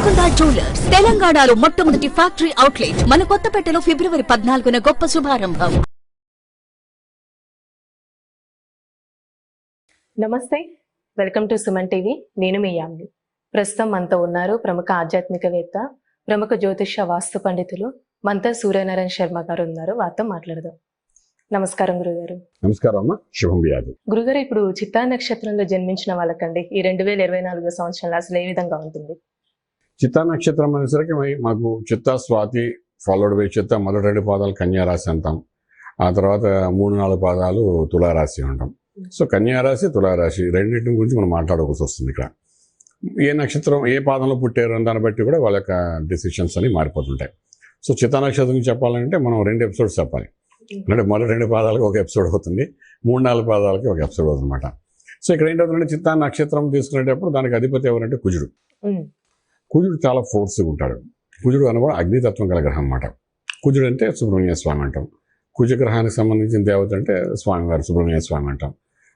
Golconda jewellers తెలంగాణలో మొట్టమొదటి factory outlet మన కొత్తపేటలో ఫిబ్రవరి 14న గొప్ప శుభారంభం. నమస్తే, వెల్కమ్ టు సుమన్ టీవీ. నేను మీ యామిని. ప్రస్తుతం మనతో ఉన్నారు ప్రముఖ ఆధ్యాత్మికవేత్త, ప్రముఖ జ్యోతిష వాస్తు పండితులు మంతా సూర్యనారాయణ శర్మ గారు ఉన్నారు. వారితో మాట్లాడదాం. నమస్కారం గురుగారు. నమస్కారం అమ్మ, శుభం వ్యాధి. గురుగారు, ఇప్పుడు చిత్తా నక్షత్రంలో జన్మించిన వాళ్ళకండి ఈ 2024 సంవత్సరంలో అసలు ఏ విధంగా ఉంటుంది? చిత్తా నక్షత్రం అనేసరికి మాకు చిత్తా స్వాతి ఫాలోడ్ బై చిత్తా మొదటి 2 పాదాలు కన్యారాశి అంటాం. ఆ తర్వాత 3-4 పాదాలు తులారాశి అంటాం. సో కన్యారాశి, తులారాశి రెండింటి గురించి మనం మాట్లాడుకోవాల్సి వస్తుంది. ఇక్కడ ఏ నక్షత్రం ఏ పాదంలో పుట్టారు అని దాన్ని బట్టి కూడా వాళ్ళ యొక్క డెసిషన్స్ అని మారిపోతుంటాయి. సో చిత్తా నక్షత్రం చెప్పాలంటే మనం 2 ఎపిసోడ్స్ చెప్పాలి. అంటే మొదటి 2 పాదాలకు ఒక ఎపిసోడ్ అవుతుంది, 3-4 పాదాలకి ఒక ఎపిసోడ్ అవుతుంది అనమాట. సో ఇక్కడ ఏంటవుతుందంటే చిత్తా నక్షత్రం తీసుకునేటప్పుడు దానికి అధిపతి ఎవరంటే కుజుడు. కుజుడు చాలా ఫోర్స్గా ఉంటాడు. కుజుడు అనగా అగ్నితత్వం గల గ్రహం అన్నమాట. కుజుడు అంటే సుబ్రహ్మణ్య స్వామి అంటాం. కుజ గ్రహానికి సంబంధించిన దేవత అంటే స్వామివారు సుబ్రహ్మణ్య స్వామి అంటాం.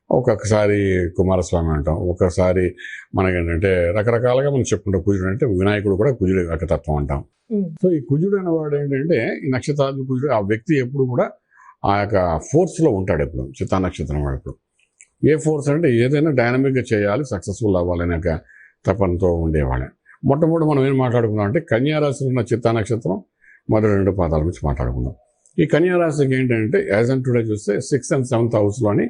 ఒక్కొక్కసారి కుమారస్వామి అంటాం. ఒక్కొక్కసారి మనకేంటంటే రకరకాలుగా మనం చెప్పుకుంటాం. కుజుడు అంటే వినాయకుడు కూడా కుజుడు యొక్క తత్వం అంటాం. సో ఈ కుజుడు అనేవాడు ఏంటంటే ఈ నక్షత్రాది కుజుడు, ఆ వ్యక్తి ఎప్పుడు కూడా ఆ యొక్క ఫోర్స్లో ఉంటాడు. ఎప్పుడు చిత్తా నక్షత్రం వాడు ఎప్పుడు ఏ ఫోర్స్ అంటే ఏదైనా డైనమిక్గా చేయాలి, సక్సెస్ఫుల్ అవ్వాలనే ఒక తపనతో ఉండేవాళ్ళే. మొట్టమొదటి మనం ఏం మాట్లాడుకుందాం అంటే కన్యారాశిలో ఉన్న చిత్తా నక్షత్రం మొదటి 2 పాదాల గురించి మాట్లాడుకుందాం. ఈ కన్యారాశికి ఏంటంటే యాజ్ అండ్ టుడే చూస్తే 6th and 7th హౌస్లోని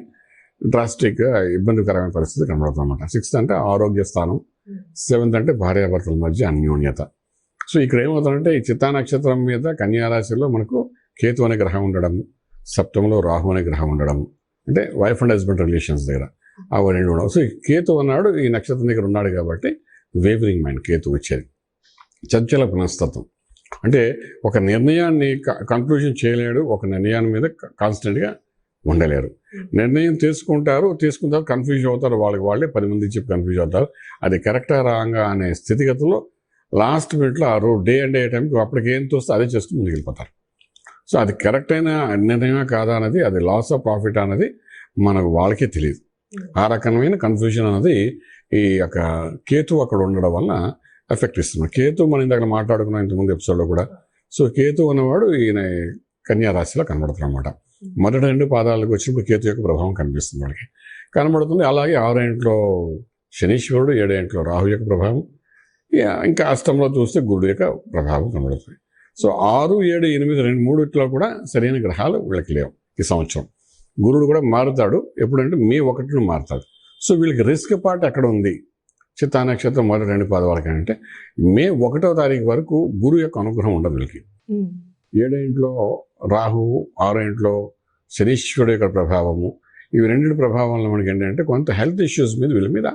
డ్రాస్టిక్ ఇబ్బందికరమైన పరిస్థితి కనబడుతుంది అన్నమాట. 6th అంటే ఆరోగ్య స్థానం, 7th అంటే భార్యాభర్తల మధ్య అన్యోన్యత. సో ఇక్కడ ఏమవుతుందంటే ఈ చిత్తా నక్షత్రం మీద కన్యారాశిలో మనకు కేతు అనే గ్రహం ఉండడం, సప్తమంలో రాహు అనే గ్రహం ఉండడం, అంటే వైఫ్ అండ్ హస్బెండ్ రిలేషన్స్ దగ్గర అవి 2 ఉండవు. సో ఈ కేతు అన్నాడు ఈ నక్షత్రం దగ్గర ఉన్నాడు కాబట్టి వేవరింగ్ మైండ్ కేతు వచ్చేది. చంచల మనస్తత్వం అంటే ఒక నిర్ణయాన్ని కన్క్లూజన్ చేయలేడు, ఒక నిర్ణయాన్ని మీద కాన్స్టెంట్గా ఉండలేరు. నిర్ణయం తీసుకుంటారు కన్ఫ్యూజ్ అవుతారు, వాళ్ళే 10 మంది చెప్పి కన్ఫ్యూజ్ అవుతారు. అది కరెక్టా రాంగా అనే స్థితిగతుల్లో లాస్ట్ మినిట్లో ఆ డే అండ్ డే టైంకి అప్పటికి ఏం తోస్తే అదే చేస్తూ ముందుకు వెళ్ళిపోతారు. సో అది కరెక్ట్ అయిన నిర్ణయమే కాదా అనేది, అది లాస్ ఆఫ్ ప్రాఫిట్ అనేది మనకు వాళ్ళకే తెలియదు. ఆ రకమైన కన్ఫ్యూజన్ అనేది ఈ యొక్క కేతు అక్కడ ఉండడం వల్ల ఎఫెక్ట్ ఇస్తున్నాడు. కేతు మనం ఇందాక మాట్లాడుకున్నాం ఇంతకుముందు ఎపిసోడ్లో కూడా. సో కేతు అనేవాడు ఈయన కన్యారాశిలో కనబడుతుంది అనమాట. మొదటి 2 పాదాలకు వచ్చినప్పుడు కేతు యొక్క ప్రభావం కనిపిస్తుంది వాడికి కనబడుతుంది. అలాగే 6వ ఇంట్లో శనీశ్వరుడు, 7వ ఇంట్లో రాహు యొక్క ప్రభావం, ఇంకా అష్టంలో చూస్తే గురుడు యొక్క ప్రభావం కనబడుతుంది. సో 6, 7, 8, 2, 3 కూడా సరైన గ్రహాలు వీళ్ళకి లేవు ఈ సంవత్సరం. గురుడు కూడా మారుతాడు ఎప్పుడంటే మే 1న మారుతాడు. సో వీళ్ళకి రిస్క్ పార్ట్ ఎక్కడ ఉంది చిత్తా నక్షత్రం మొదటి 2 పాదాలకి అంటే మే 1వ తారీఖు వరకు గురువు యొక్క అనుగ్రహం ఉండదు వీళ్ళకి. 7వ ఇంట్లో రాహు, 6వ ఇంట్లో శనీశ్వరుడు యొక్క ప్రభావము, ఇవి 2 ప్రభావం వల్ల మనకి ఏంటంటే కొంత హెల్త్ ఇష్యూస్ మీద వీళ్ళ మీద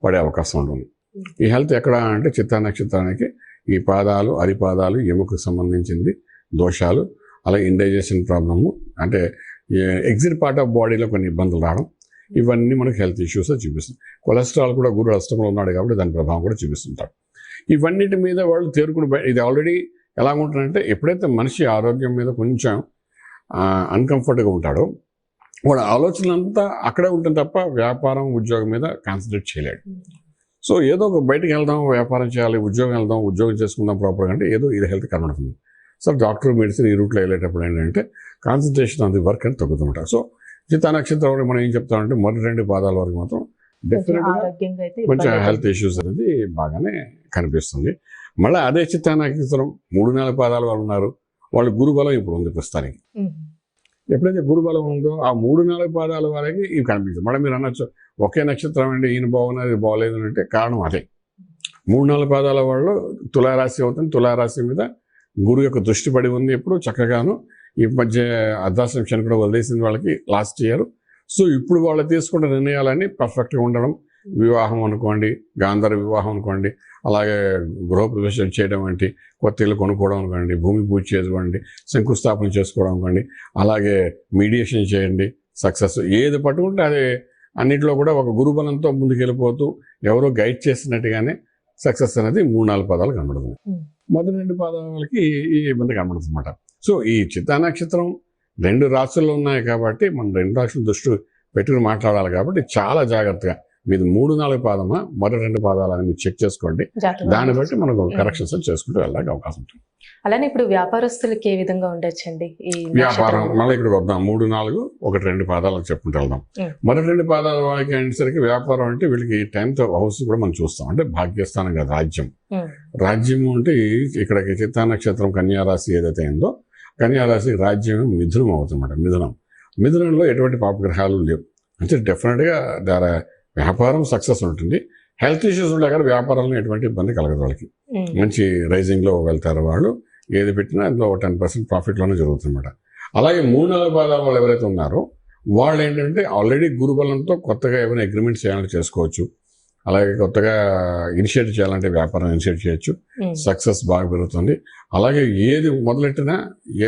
పడే అవకాశం ఉంటుంది. ఈ హెల్త్ ఎక్కడ అంటే చిత్తా నక్షత్రానికి ఈ పాదాలు, అరిపాదాలు, ఎముకకు సంబంధించింది దోషాలు, అలాగే ఇండైజెషన్ ప్రాబ్లము, అంటే ఎగ్జిట్ పార్ట్ ఆఫ్ బాడీలో కొన్ని ఇబ్బందులు రావడం, ఇవన్నీ మనకు హెల్త్ ఇష్యూస్ చూపిస్తుంది. కొలెస్ట్రాల్ కూడా గురుడు అష్టంలో ఉన్నాడు కాబట్టి దాని ప్రభావం కూడా చూపిస్తుంటారు. ఇవన్నిటి మీద వాళ్ళు తేరుకుని ఇది ఆల్రెడీ ఎలా ఉంటుందంటే ఎప్పుడైతే మనిషి ఆరోగ్యం మీద కొంచెం అన్కంఫర్ట్గా ఉంటాడో వాడు ఆలోచనలంతా అక్కడే ఉంటుంది తప్ప వ్యాపారం, ఉద్యోగం మీద కాన్సన్ట్రేట్ చేయలేడు. సో ఏదో ఒక బయటకు వెళ్దాం, వ్యాపారం చేయాలి, ఉద్యోగం చేసుకుందాం ప్రాపర్గా అంటే ఏదో ఇది హెల్త్ కనబడుతుంది. సో డాక్టర్, మెడిసిన్ ఈ రూట్లో వెళ్ళేటప్పుడు ఏంటంటే కాన్సన్ట్రేషన్ ఆన్ ది వర్క్ అని తగ్గుతుంటారు. సో చిత్తా నక్షత్రం మనం ఏం చెప్తామంటే మొదటి 2 పాదాల వరకు మాత్రం డెఫినెట్గా కొంచెం హెల్త్ ఇష్యూస్ అనేది బాగానే కనిపిస్తుంది. మళ్ళీ అదే చిత్తా నక్షత్రం 3-4 పాదాల వాళ్ళు ఉన్నారు, వాళ్ళు గురుబలం ఇప్పుడు ఉంది ప్రస్తుతానికి. ఎప్పుడైతే గురుబలం ఉందో ఆ 3-4 పాదాల వరకు ఇవి కనిపిస్తుంది. మళ్ళీ మీరు అనొచ్చు ఒకే నక్షత్రం అండి ఈయన బాగున్నది బాగోలేదు అంటే కారణం అదే. 3-4 పాదాల వాళ్ళు తులారాశి అవుతుంది. తులారాశి మీద గురువు యొక్క దృష్టి పడి ఉంది ఎప్పుడు చక్కగాను. ఈ మధ్య అర్ధాశ్రమ శని కూడా వదిలేసింది వాళ్ళకి లాస్ట్ ఇయర్. సో ఇప్పుడు వాళ్ళు తీసుకున్న నిర్ణయాలన్నీ పర్ఫెక్ట్గా ఉండడం, వివాహం అనుకోండి, గాంధర్వ వివాహం అనుకోండి, అలాగే గృహప్రవేశం చేయడం వంటి, కొత్త ఇల్లు కొనుక్కోవడం అనుకోండి, భూమి పూజ చేసుకోండి, శంకుస్థాపన చేసుకోవడం అనుకోండి, అలాగే మీడియేషన్ చేయండి, సక్సెస్ ఏది పట్టుకుంటే అది అన్నింటిలో కూడా ఒక గురుబలంతో ముందుకెళ్ళిపోతూ ఎవరో గైడ్ చేసినట్టుగానే సక్సెస్ అనేది 3-4 పాదాలు కనబడుతుంది. మొదటి 2 పాదాలకి ఈ ఇబ్బంది కనబడుతుంది అన్నమాట. సో ఈ చిత్తా నక్షత్రం 2 రాశుల్లో ఉన్నాయి కాబట్టి మనం 2 రాశుల దృష్టి పెట్టుకుని మాట్లాడాలి కాబట్టి చాలా జాగ్రత్తగా మీది 3-4 పాదమా మొదటి 2 పాదాలని మీరు చెక్ చేసుకోండి. జాతకం దాన్ని బట్టి మనకు కరెక్షన్స్ చేసుకుంటూ వెళ్ళడానికి అవకాశం ఉంటుంది. అలానే ఇప్పుడు వ్యాపారస్తులకి ఏ విధంగా ఉండొచ్చండి ఈ వ్యాపారం నక్షత్రంలో? మళ్ళీ ఇక్కడికి వద్దాం. 3-4 1-2 పాదాలకు చెప్పుకుంటూ వెళ్దాం. ఉం. మొదటి 2 పాదాల వాళ్ళకి అనేసరికి వ్యాపారం అంటే వీళ్ళకి 10th హౌస్ కూడా మనం చూస్తాం. అంటే భాగ్యస్థానం కదా, రాజ్యం. ఉం. రాజ్యము అంటే ఇక్కడికి చిత్తా నక్షత్రం కన్యారాశి ఏదైతే ఉందో కన్యారాశి రాజ్యం మిథునం అవుతుందన్నమాట. మిథునంలో ఎటువంటి పాపగ్రహాలు లేవు. అంటే డెఫినెట్గా వ్యాపారం సక్సెస్ ఉంటుంది. హెల్త్ ఇష్యూస్ ఉండే కానీ వ్యాపారంలో ఎటువంటి ఇబ్బంది కలగదు వాళ్ళకి. ఉం. మంచి రైజింగ్లో వెళ్తారు వాళ్ళు. ఏది పెట్టినా అందులో 10% ప్రాఫిట్లోనే జరుగుతుందన్నమాట. అలాగే 3-4 పాదాల వాళ్ళు ఎవరైతే ఉన్నారో వాళ్ళు ఏంటంటే ఆల్రెడీ గురుబలంతో కొత్తగా ఏమైనా అగ్రిమెంట్స్ చేయాలంటే చేసుకోవచ్చు. అలాగే కొత్తగా ఇనిషియేట్ చేయాలంటే వ్యాపారం ఇనిషియేట్ చేయొచ్చు. ఉం. సక్సెస్ బాగా పెరుగుతుంది. అలాగే ఏది మొదలెట్టినా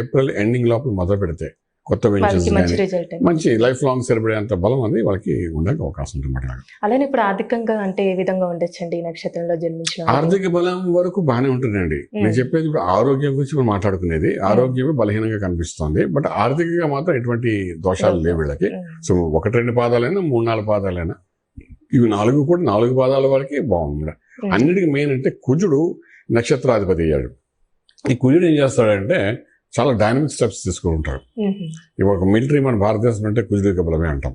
ఏప్రిల్ ఎండింగ్ లోపల మొదలు పెడితే కొత్త వెంచర్స్ వాళ్ళకి మంచి కానీ రిజల్ట్. మంచి లైఫ్ లాంగ్ సరిపడేంత బలం అనేది వాళ్ళకి ఉండడానికి అవకాశం ఉంటుంది. అలానే ఇప్పుడు ఆర్థికంగా అంటే ఏ విధంగా ఉండొచ్చండి ఈ నక్షత్రంలో జన్మించిన వాళ్ళకి? ఆర్థిక బలం వరకు బాగానే ఉంటుందండి. నేను చెప్పేది ఇప్పుడు ఆరోగ్యం గురించి మనం మాట్లాడుకునేది. ఆరోగ్యమే బలహీనంగా కనిపిస్తుంది. బట్ ఆర్థికంగా మాత్రం ఎటువంటి దోషాలు లేవు వీళ్ళకి. ఉం. సో 1-2 పాదాలైనా 3-4 పాదాలైనా ఇవి 4 కూడా 4 పాదాల వరకే బాగుంది. ఉం. అన్నిటికీ మెయిన్ అంటే కుజుడు నక్షత్రాధిపతి అయ్యాడు. ఈ కుజుడు ఏం చేస్తాడంటే చాలా డైనమిక్ స్టెప్స్ తీసుకుంటాడు. ఉం. ఇప్పుడు ఒక మిలిటరీ మన భారతదేశం అంటే కుజుడిక బలమే అంటాం.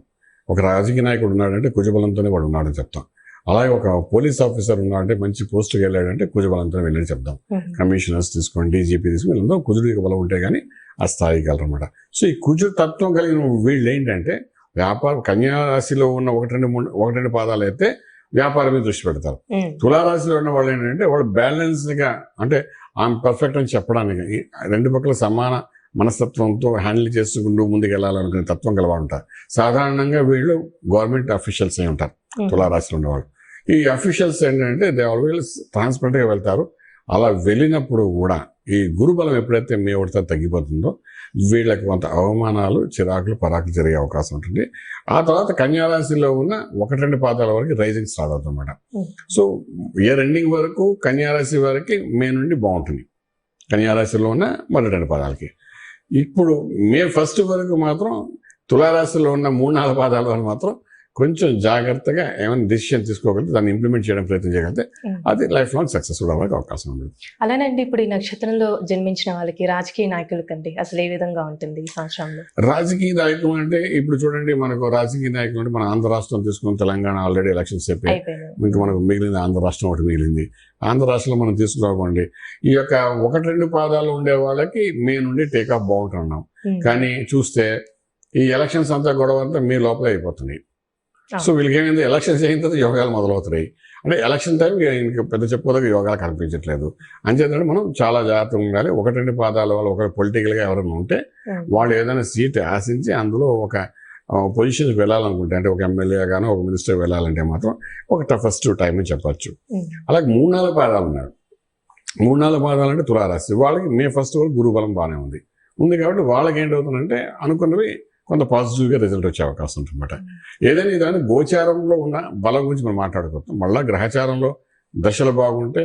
ఒక రాజకీయ నాయకుడు ఉన్నాడంటే కుజబలంతోనే వాడు ఉన్నాడని చెప్తాం. అలాగే ఒక పోలీస్ ఆఫీసర్ ఉన్నాడంటే మంచి పోస్ట్కి వెళ్ళాడంటే కుజబలంతోనే వెళ్ళని చెప్తాం. ఉం. కమిషనర్స్ తీసుకోండి, డీజీపీ తీసుకుని వీళ్ళందరూ కుజుడిక బలం ఉంటే కానీ ఆ స్థాయికి వెళ్ళరన్నమాట. సో ఈ కుజుడు తత్వం కలిగిన వీళ్ళు ఏంటంటే వ్యాపారం కన్యా రాశిలో ఉన్న 1-2 పాదాలు అయితే వ్యాపారం మీద దృష్టి పెడతారు. ఉం. తులారాశిలో ఉన్న వాళ్ళు ఏంటంటే వాళ్ళు బ్యాలెన్స్డ్గా అంటే ఆమె పర్ఫెక్ట్ అని చెప్పడానికి 2 పక్కల సమాన మనస్తత్వంతో హ్యాండిల్ చేసుకుంటూ ముందుకు వెళ్ళాలనుకునే తత్వం గలవాడు ఉంటారు. సాధారణంగా వీళ్ళు గవర్నమెంట్ అఫీషియల్స్ అయి ఉంటారు ఉం. తులారాశిలో ఉండేవాళ్ళు. ఈ అఫీషియల్స్ ఏంటంటే దే ఆల్వేస్ ట్రాన్స్పరెంట్గా వెళ్తారు. అలా వెళ్ళినప్పుడు కూడా ఈ గురుబలం ఎప్పుడైతే మే ఉడత తగ్గిపోతుందో వీళ్ళకి కొంత అవమానాలు, చిరాకులు, పరాకులు జరిగే అవకాశం ఉంటుంది. ఆ తర్వాత కన్యారాశిలో ఉన్న 1-2 పాదాల వరకు రైజింగ్ స్టార్ట్ అవుతుందన్నమాట. ఉం. సో ఇయర్ ఎండింగ్ వరకు కన్యారాశి వరకు మే నుండి బాగుంటుంది. కన్యారాశిలో ఉన్న మొదటి 2 పాదాలకి. ఇప్పుడు మే 1 వరకు మాత్రం తులారాశిలో ఉన్న 3-4 పాదాల వరకు మాత్రం కొంచెం జాగ్రత్తగా ఏమైనా డిసిషన్ తీసుకోగలిగితే దాన్ని ఇంప్లిమెంట్ చేయడం ప్రయత్నం చేయగలిగితే ఉం. అది లైఫ్ లాంగ్ సక్సెస్ఫుల్ అవ్వడానికి అవకాశం ఉంది. అలానే అండి ఇప్పుడు ఈ నక్షత్రంలో జన్మించిన వాళ్ళకి రాజకీయ నాయకులకండి అసలు ఏ విధంగా ఉంటుంది ఈ సంవత్సరంలో? రాజకీయ నాయకులు అంటే ఇప్పుడు చూడండి, మనకు రాజకీయ నాయకులు అంటే మన ఆంధ్ర రాష్ట్రం తీసుకుని తెలంగాణ ఆల్రెడీ ఎలక్షన్స్ అయిపోయాయి. అయిపోయింది. ఇంకా మనకు మిగిలింది ఆంధ్ర రాష్ట్రం ఒకటి మిగిలింది. ఆంధ్ర రాష్ట్రంలో మనం తీసుకోకండి ఈ యొక్క 1-2 పాదాలు ఉండే వాళ్ళకి మే నుండి టేకాఫ్ బాగుంటున్నాం. ఉం. కానీ చూస్తే ఈ ఎలక్షన్స్ అంతా గొడవ అంతా మీ లోపలే అయిపోతున్నాయి. సో వీళ్ళకి ఏమైంది, ఎలక్షన్స్ అయిన తర్వాత యోగాలు మొదలవుతున్నాయి. అంటే ఎలక్షన్ టైం ఇంకా పెద్ద చెప్పుకోదగ్గ యోగాలు కనిపించట్లేదు. అంచేతంటే మనం చాలా జాగ్రత్తగా ఉండాలి. 1-2 పాదాల వాళ్ళు ఒకరు పొలిటికల్గా ఎవరైనా ఉంటే ఉం. వాళ్ళు ఏదైనా సీట్ ఆశించి అందులో ఒక పొజిషన్కి వెళ్ళాలనుకుంటే, అంటే ఒక ఎమ్మెల్యే గానో ఒక మినిస్టర్ వెళ్ళాలంటే మాత్రం ఒక టఫెస్ట్ టైం అని చెప్పచ్చు. ఉం. అలాగే 3-4 పాదాలు ఉన్నారు. 3-4 పాదాలు అంటే తులారాశి వాళ్ళకి మే 1 వరకు గురువు బలం బాగానే ఉంది కాబట్టి వాళ్ళకి ఏంటవుతుందంటే అనుకున్నవి కొంత పాజిటివ్గా రిజల్ట్ వచ్చే అవకాశం ఉంటుందన్నమాట. ఏదైనా ఇదైనా గోచారంలో ఉన్న బలం గురించి మనం మాట్లాడుకుంటాం. మళ్ళీ గ్రహచారంలో దశలు బాగుంటే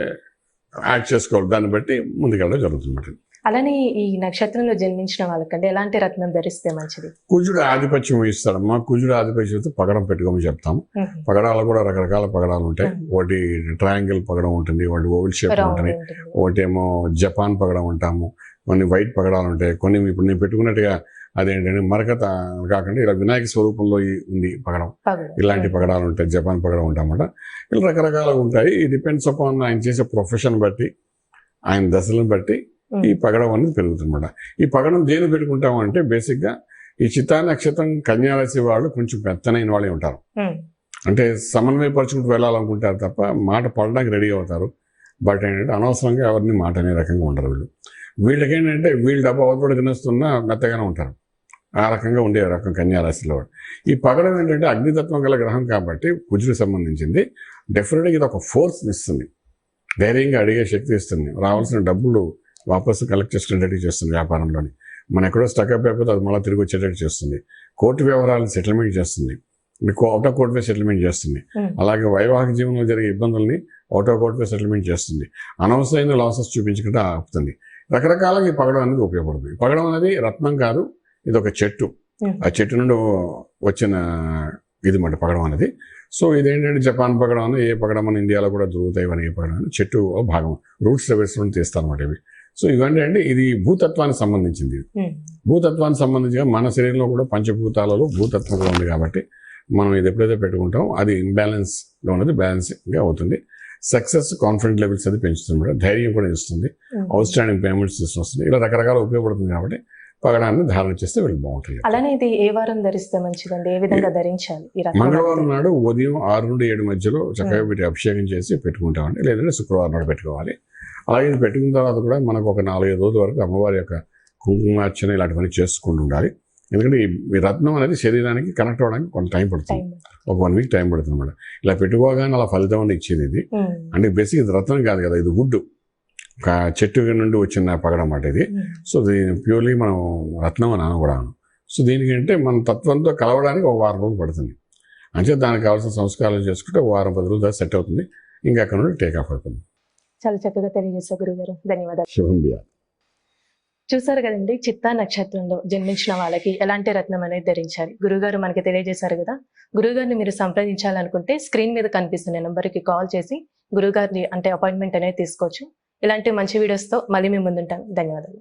యాడ్ చేసుకోవాలి. దాన్ని బట్టి ముందుకెళ్ళడం జరుగుతుందన్నమాట. అలానే ఈ నక్షత్రంలో జన్మించిన వాళ్ళకంటే ఎలాంటి రత్నం ధరిస్తే మంచిది? కుజుడు ఆధిపత్యం వహిస్తాడమ్మా. కుజుడు ఆధిపత్యంతో పగడం పెట్టుకోమని చెప్తాము. ఉం. పగడాలు కూడా రకరకాల పగడాలు ఉంటాయి. ఒకటి ట్రయాంగిల్ పగడం ఉంటుంది, ఒకటి ఓవల్ షేప్ రౌండ్ ఉంటుంది, ఉంటుంది. ఒకటేమో జపాన్ పగడం ఉంటాము, కొన్ని వైట్ పగడాలు ఉంటాయి, కొన్ని ఇప్పుడు నేను పెట్టుకున్నట్టుగా అదేంటంటే మరకత కాకుండా ఇలా వినాయక స్వరూపంలో ఉంది పగడం. పగడం. ఇలాంటి ఉం. పగడాలు ఉంటాయి, జపాన్ పగడం ఉంటామన్నమాట. ఇలా రకరకాలుగా ఉంటాయి. ఈ డిపెండ్స్ అపాన్ ఆయన చేసే ప్రొఫెషన్ బట్టి, ఆయన దశలను బట్టి ఉం. ఈ పగడం అనేది పెరుగుతుందన్నమాట. ఈ పగడం దేని పెట్టుకుంటామంటే బేసిక్గా ఈ చిత్తా నక్షత్రం కన్యారాశి వాళ్ళు కొంచెం పెత్తనైన వాళ్ళే ఉంటారు. ఉం. అంటే సమన్వయపరచుకుంటూ వెళ్ళాలనుకుంటారు తప్ప మాట పడడానికి రెడీ అవుతారు. బట్ ఏంటంటే అనవసరంగా ఎవరిని మాట అనే రకంగా ఉండరు వీళ్ళు. వీళ్ళకి ఏంటంటే వీళ్ళు డబ్బా అవతల తినేస్తున్నా మెత్తగానే ఉంటారు. ఆ రకంగా ఉండే రకం కన్యారాశిలో. ఈ పగడం ఏంటంటే అగ్నితత్వం గల గ్రహం కాబట్టి కుజుడికి సంబంధించింది. డెఫినెట్గా ఇది ఒక ఫోర్స్ ఇస్తుంది, ధైర్యంగా అడిగే శక్తి ఇస్తుంది, రావాల్సిన డబ్బులు వాపసు కలెక్ట్ చేసుకునేటట్టు చేస్తుంది. వ్యాపారంలోని మనం ఎక్కడో స్టక్అప్ అయిపోతే అది మళ్ళీ తిరిగి వచ్చేటట్టు చేస్తుంది. కోర్టు వ్యవహారాలను సెటిల్మెంట్ చేస్తుంది, మీకు out of court way settlement చేస్తుంది. ఉం. అలాగే వైవాహిక జీవనంలో జరిగే ఇబ్బందుల్ని out of court way settlement చేస్తుంది. అనవసరమైన లాసెస్ చూపించకుండా ఆపుతుంది. రకరకాలుగా ఈ పగడం అనేది ఉపయోగపడుతుంది. పగడం అనేది రత్నం కాదు, ఇది ఒక చెట్టు. ఉం. ఆ చెట్టు నుండి వచ్చిన ఇది మాట పగడం అనేది. సో ఇదేంటంటే జపాన్ పగడం అని ఏ పగడం మన ఇండియాలో కూడా దొరుకుతాయి ఇవన్నీ ఏ పగడం అని చెట్టు భాగం రూట్స్ లెవెల్స్ నుండి తీస్తారు అనమాట ఇవి. సో ఇవన్నీ అంటే ఇది భూతత్వానికి సంబంధించింది. భూతత్వానికి సంబంధించిన మన శరీరంలో కూడా పంచభూతాలలో భూతత్వం కూడా ఉంది కాబట్టి మనం ఇది ఎప్పుడైతే పెట్టుకుంటాం అది ఇంబ్యాలెన్స్గా ఉన్నది బ్యాలెన్స్గా అవుతుంది. సక్సెస్ కాన్ఫిడెంట్ లెవెల్స్ అది పెంచుతుంది, ధైర్యం కూడా ఇస్తుంది, అవుట్ స్టాండింగ్ పేమెంట్ సిస్టమ్ వస్తుంది, ఇలా రకరకాల ఉపయోగపడుతుంది కాబట్టి పగడాన్ని ధారణ చేస్తే వీళ్ళు బాగుంటుంది. అలానే ఇది ఏ వారం ధరిస్తే మంచిదండి, ఏ విధంగా ధరించాలి? మంగళవారం నాడు ఉదయం 6 నుండి 7 మధ్యలో చక్కగా వీటి అభిషేకం చేసి పెట్టుకుంటామండి, లేదంటే శుక్రవారం నాడు పెట్టుకోవాలి. అలాగే ఇది పెట్టుకున్న తర్వాత కూడా మనకు ఒక 4-5 రోజుల వరకు అమ్మవారి యొక్క కుంకుమార్చన ఇలాంటివన్నీ చేసుకుంటూ ఉండాలి. ఎందుకంటే ఈ రత్నం అనేది శరీరానికి కనెక్ట్ అవ్వడానికి కొంత టైం పడుతుంది, ఒక 1 వీక్ టైం పడుతుంది అన్నమాట. ఇలా పెట్టుకోగానే అలా ఫలితం అని ఇచ్చేది ఇది. అంటే బేసిక్ ఇది రత్నం కాదు కదా, ఇది వుడ్, ఒక చెట్టు నుండి వచ్చిన పగడం అన్నమాట ఇది. సో దీని ప్యూర్లీ మనం రత్నం అని అనకూడదు. సో దీనికి అంటే మన తత్వంతో కలవడానికి ఒక 1 వారం రోజులు పడుతుంది. అంటే దానికి కావాల్సిన సంస్కారాలు చేసుకుంటే 1 వారం 10 రోజులు దాకా సెట్ అవుతుంది, ఇంకా అక్కడ నుండి టేక్ ఆఫ్ అవుతుంది. చాలా చక్కగా తెలియజేశారు గురుగారు, ధన్యవాదాలు. శుభం బియా. చూసారు కదండి, చిత్తా నక్షత్రంలో జన్మించిన వాళ్ళకి ఎలాంటి రత్నం అనేది ధరించాలి గురుగారు మనకి తెలియజేశారు కదా. గురుగారిని మీరు సంప్రదించాలనుకుంటే స్క్రీన్ మీద కనిపిస్తున్న నెంబర్కి కాల్ చేసి గురుగారిని అంటే అపాయింట్మెంట్ అనేది తీసుకోవచ్చు. ఇలాంటి మంచి వీడియోస్తో మళ్ళీ మేము ముందుంటాం. ధన్యవాదాలు.